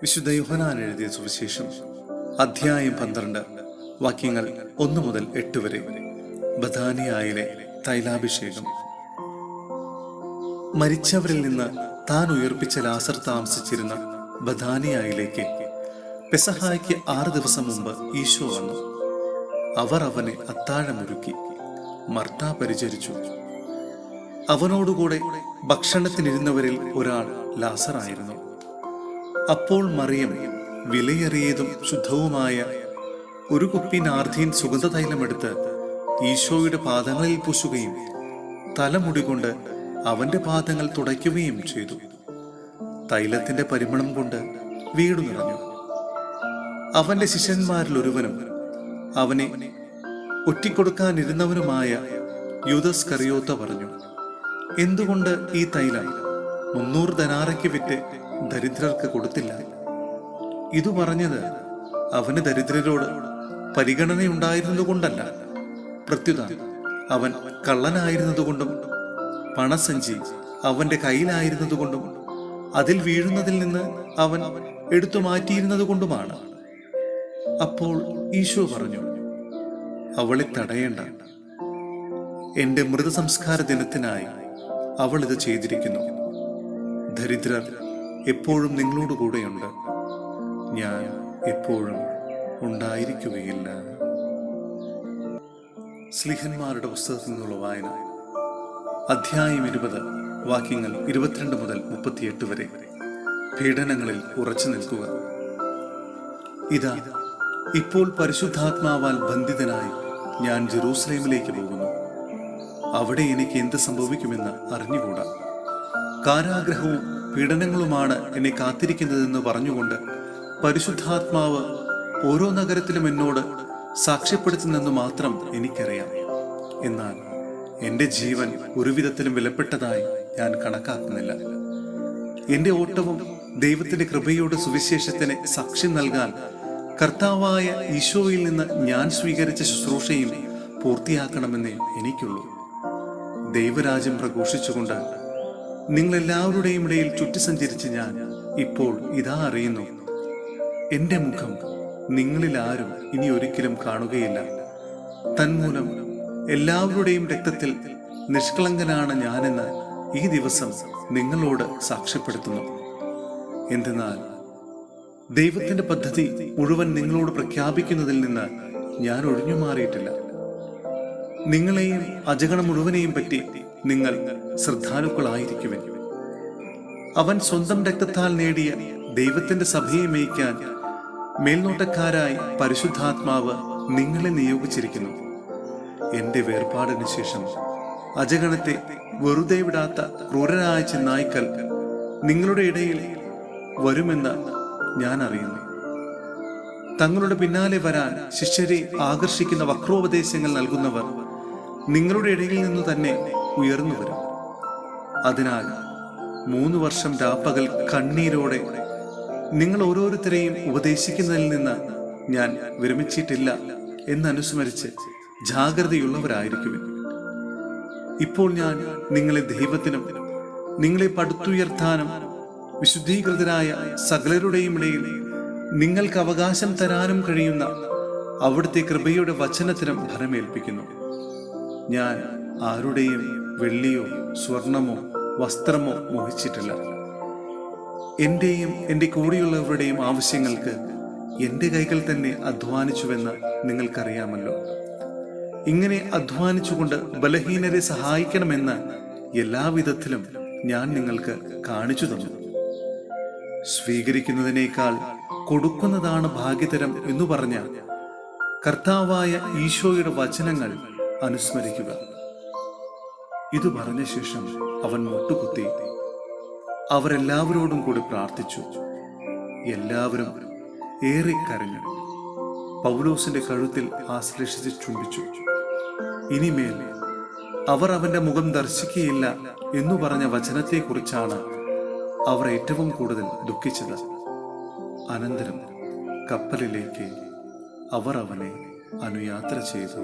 വിശുദ്ധ യോഹന്നാൻ എഴുതിയ സുവിശേഷം അധ്യായം 12 വാക്യങ്ങൾ 1 മുതൽ 8 വരെ. ബഥാനിയായിലെ തൈലാഭിഷേകം. മരിച്ചവരിൽ നിന്ന് താൻ ഉയർപ്പിച്ച ലാസർ താമസിച്ചിരുന്ന ബഥാനിയായിലേക്ക് പെസഹായ്ക്ക് 6 ദിവസം മുമ്പ് ഈശോ വന്നു. അവർ അവനെ അത്താഴമൊരുക്കി. മർത്ത പരിചരിച്ചു. അവനോടുകൂടെ ഭക്ഷണത്തിനിരുന്നവരിൽ ഒരാൾ ലാസറായിരുന്നു. അപ്പോൾ മറിയം വിലയേറിയതും ശുദ്ധവുമായ ഒരു കുപ്പി നാർദീൻ സുഗന്ധതൈലമെടുത്ത് ഈശോയുടെ പാദങ്ങളിൽ പൂശുകയും തലമുടി കൊണ്ട് അവന്റെ പാദങ്ങൾ തുടയ്ക്കുകയും ചെയ്തു. തൈലത്തിന്റെ പരിമളം കൊണ്ട് വീടു നിറഞ്ഞു. അവന്റെ ശിഷ്യന്മാരിൽ ഒരുവനും അവനെ ഒറ്റിക്കൊടുക്കാനിരുന്നവനുമായ യൂദാസ് കറിയോത്ത പറഞ്ഞു, എന്തുകൊണ്ട് ഈ തൈലം 300 ദനാറയ്ക്ക് വിറ്റ് ദരിദ്രർക്ക് കൊടുത്തില്ല? ഇതു പറഞ്ഞത് അവന് ദരിദ്രരോട് പരിഗണനയുണ്ടായിരുന്നതുകൊണ്ടല്ല, പ്രത്യുത അവൻ കള്ളനായിരുന്നതുകൊണ്ടും പണസഞ്ചി അവന്റെ കയ്യിലായിരുന്നതുകൊണ്ടും അതിൽ വീഴുന്നതിൽ നിന്ന് അവൻ എടുത്തു മാറ്റിയിരുന്നതുകൊണ്ടുമാണ്. അപ്പോൾ ഈശോ പറഞ്ഞു, അവളെ തടയേണ്ട. എന്റെ മൃതസംസ്കാര ദിനത്തിനായി അവൾ ഇത് ചെയ്തിരിക്കുന്നു. ദരിദ്രർ എപ്പോഴും നിങ്ങളോടുകൂടെയുണ്ട്, ഞാൻ എപ്പോഴും ഉണ്ടായിരിക്കുകയില്ല. സ്ലീഹന്മാരുടെ പുസ്തകത്തിൽ നിന്നുള്ള വായന. അധ്യായം 20 വാക്യങ്ങൾ 22 മുതൽ 38 വരെ. പീഡനങ്ങളിൽ ഉറച്ചു നിൽക്കുക. ഇതാ, ഇപ്പോൾ പരിശുദ്ധാത്മാവാൽ ബന്ധിതനായി ഞാൻ ജെറൂസലേമിലേക്ക് പോകുന്നു. അവിടെ എനിക്ക് എന്ത് സംഭവിക്കുമെന്ന് അറിഞ്ഞുകൂടാ. കാരാഗ്രഹവും പീഡനങ്ങളുമാണ് എന്നെ കാത്തിരിക്കുന്നതെന്ന് പറഞ്ഞുകൊണ്ട് പരിശുദ്ധാത്മാവ് ഓരോ നഗരത്തിലും എന്നോട് സാക്ഷ്യപ്പെടുത്തുന്നെന്ന് മാത്രം എനിക്കറിയാം. എന്നാൽ എൻ്റെ ജീവൻ ഒരു വിധത്തിലും വിലപ്പെട്ടതായി ഞാൻ കണക്കാക്കുന്നില്ല. എൻ്റെ ഓട്ടവും ദൈവത്തിന്റെ കൃപയുടെ സുവിശേഷത്തിന് സാക്ഷ്യം നൽകാൻ കർത്താവായ ഈശോയിൽ നിന്ന് ഞാൻ സ്വീകരിച്ച ശുശ്രൂഷയും പൂർത്തിയാക്കണമെന്നേ എനിക്കുള്ളൂ. ദൈവരാജ്യം പ്രഘോഷിച്ചുകൊണ്ട് നിങ്ങളെല്ലാവരുടെയും ഇടയിൽ ചുറ്റി സഞ്ചരിച്ച് ഞാൻ ഇപ്പോൾ ഇതാ അറിയുന്നു, എന്റെ മുഖം നിങ്ങളിൽ ആരും ഇനി ഒരിക്കലും കാണുകയില്ല. തന്മൂലം എല്ലാവരുടെയും രക്തത്തിൽ നിഷ്കളങ്കനാണ് ഞാനെന്ന് ഈ ദിവസം നിങ്ങളോട് സാക്ഷ്യപ്പെടുത്തുന്നു. എന്തെന്നാൽ ദൈവത്തിന്റെ പദ്ധതി മുഴുവൻ നിങ്ങളോട് പ്രഖ്യാപിക്കുന്നതിൽ നിന്ന് ഞാൻ ഒഴിഞ്ഞു മാറിയിട്ടില്ല. നിങ്ങളെയും അജഗണം മുഴുവനെയും പറ്റി നിങ്ങൾ ശ്രദ്ധാലുക്കളായിരിക്കുവിൻ. അവൻ സ്വന്തം രക്തത്താൽ നേടിയ ദൈവത്തിന്റെ സഭയെ മേയ്ക്കാൻ മേൽനോട്ടക്കാരായി പരിശുദ്ധാത്മാവ് നിങ്ങളെ നിയോഗിച്ചിരിക്കുന്നു. എന്റെ വേർപാടിന് ശേഷം അജഗണത്തെ വെറുതെ വിടാത്ത ക്രൂരരായ ചെന്നായ്ക്കൾ നിങ്ങളുടെ ഇടയിൽ വരുമെന്ന് ഞാൻ അറിയുന്നു. തങ്ങളുടെ പിന്നാലെ വരാൻ ശിഷ്യരെ ആകർഷിക്കുന്ന വക്രോപദേശങ്ങൾ നൽകുന്നവർ നിങ്ങളുടെ ഇടയിൽ നിന്നു തന്നെ ഉയർന്നു വരും. അതിനാൽ 3 വർഷം രാപ്പകൽ കണ്ണീരോടെ നിങ്ങൾ ഓരോരുത്തരെയും ഉപദേശിക്കുന്നതിൽ നിന്ന് ഞാൻ വിരമിച്ചിട്ടില്ല എന്നനുസ്മരിച്ച് ജാഗ്രതയുള്ളവരായിരിക്കുവിൻ. ഇപ്പോൾ ഞാൻ നിങ്ങളെ ദൈവത്തിനും നിങ്ങളെ പടുത്തുയർത്താനും വിശുദ്ധീകൃതരായ സകലരുടെയും ഇടയിൽ നിങ്ങൾക്ക് അവകാശം തരാനും കഴിയുന്ന അവിടുത്തെ കൃപയുടെ വചനത്തിനും ഫലമേൽപ്പിക്കുന്നു. ഞാൻ ആരുടെയും വെള്ളിയോ സ്വർണമോ വസ്ത്രമോ മോഹിച്ചിട്ടില്ല. എന്റെയും എൻ്റെ കൂടെയുള്ളവരുടെയും ആവശ്യങ്ങൾക്ക് എൻ്റെ കൈകൾ തന്നെ അധ്വാനിച്ചുവെന്ന് നിങ്ങൾക്കറിയാമല്ലോ. ഇങ്ങനെ അധ്വാനിച്ചുകൊണ്ട് ബലഹീനരെ സഹായിക്കണമെന്ന് എല്ലാവിധത്തിലും ഞാൻ നിങ്ങൾക്ക് കാണിച്ചു തന്നു. സ്വീകരിക്കുന്നതിനേക്കാൾ കൊടുക്കുന്നതാണ് ഭാഗ്യതരം എന്നു പറഞ്ഞ കർത്താവായ ഈശോയുടെ വചനങ്ങൾ അനുസ്മരിക്കുക. ഇത് പറഞ്ഞ ശേഷം അവൻ മുട്ടുകുത്തി അവരെല്ലാവരോടും കൂടി പ്രാർത്ഥിച്ചു. എല്ലാവരും ഏറെ കരഞ്ഞു. പൗലോസിന്റെ കഴുത്തിൽ ആശ്ലേഷിച്ച് ചുംബിച്ചു. ഇനിമേൽ അവർ അവന്റെ മുഖം ദർശിക്കുകയില്ല എന്നു പറഞ്ഞ വചനത്തെക്കുറിച്ചാണ് അവർ ഏറ്റവും കൂടുതൽ ദുഃഖിച്ചത്. അനന്തരം കപ്പലിലേക്ക് അവർ അവനെ അനുയാത്ര ചെയ്തു.